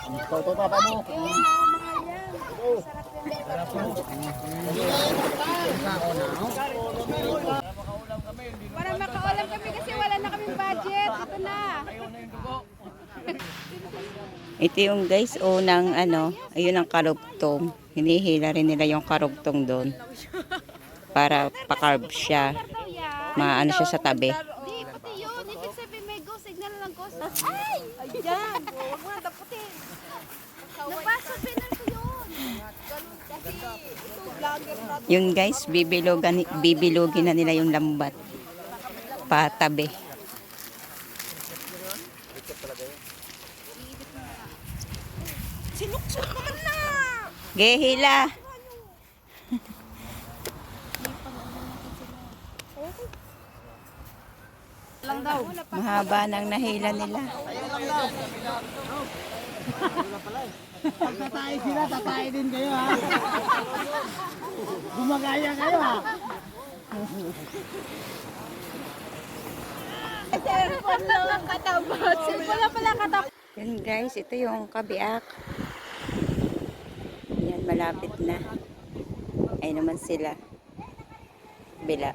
Toto papa mo. Para makaulam kami kasi wala na kaming budget. Ito na. Ito yung guys, unang ayun ang karugtong. Hinihila rin nila yung karugtong doon. Para pa-carve siya. Maano siya sa tabi. Di, pati yun. Ibig sabihin may go signal lang ko. Ay! Ayan. Huwag mo na taputin. Nabasa pinan ko yun. Kasi ito vlogger na. Yun guys, bibilugin na nila yung lambat. Patabi. Sinuksok naman na. Gehila. Lang daw. Mahaba nang nahila nila. Pag tatay sila, tatay din kayo ha. Gumagaya kayo ha. Cellphone lang katapat. Cellphone lang pala katapat. Yun guys, ito yung kabiak. Yan, malapit na. Ay naman sila. Bila.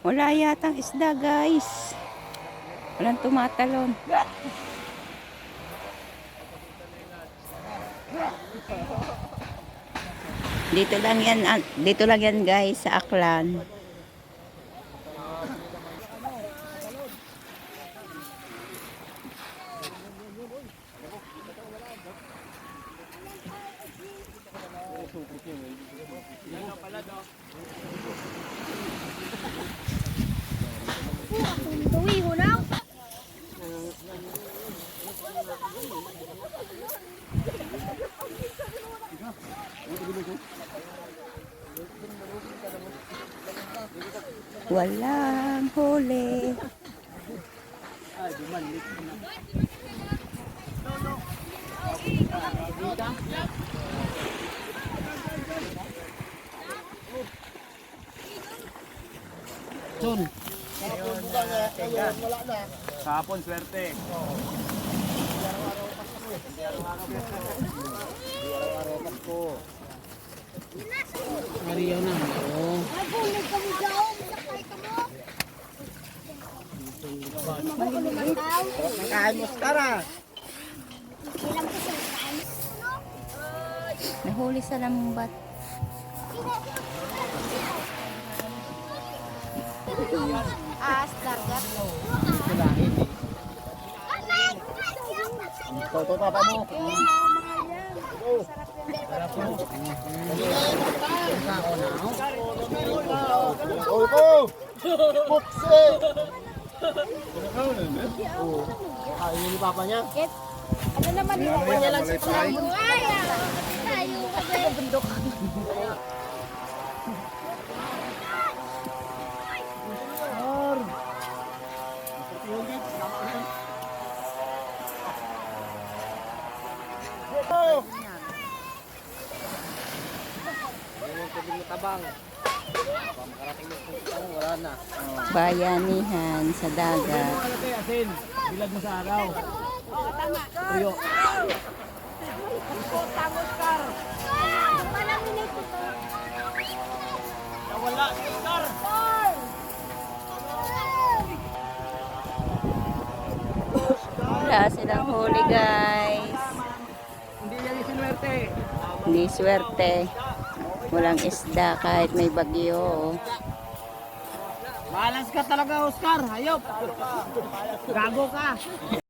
Wala yatang isda guys. Walang tumatalon. Dito lang yan guys sa Aklan. Uwi ho na. Walang huli. Son. Wala na. Kahapon, swerte. Ariyaw na. Oo. Ay, bulig kami daw. Sakay ka mo. Nakain mo Skara. Ilang ko sa kain. Nahuli sa lambat. Dagat. Toto papa mo. Oh, ito. Putse. Ay, ni papa niya. Ano naman nila? Kanya lang sa pangabon. Ay, tayo kasi. Bundok. Bayanihan sa dagat. Asin. Bilag mo sa araw. Oo, tama. Tuyo. Tangos kar. Parang minute ito. Nawala. Star. Wala silang huli guys. Hindi yan isinwerte. Hindi swerte. Walang isda kahit may bagyo. Malas ka talaga, Oscar. Hayop. Gago ka.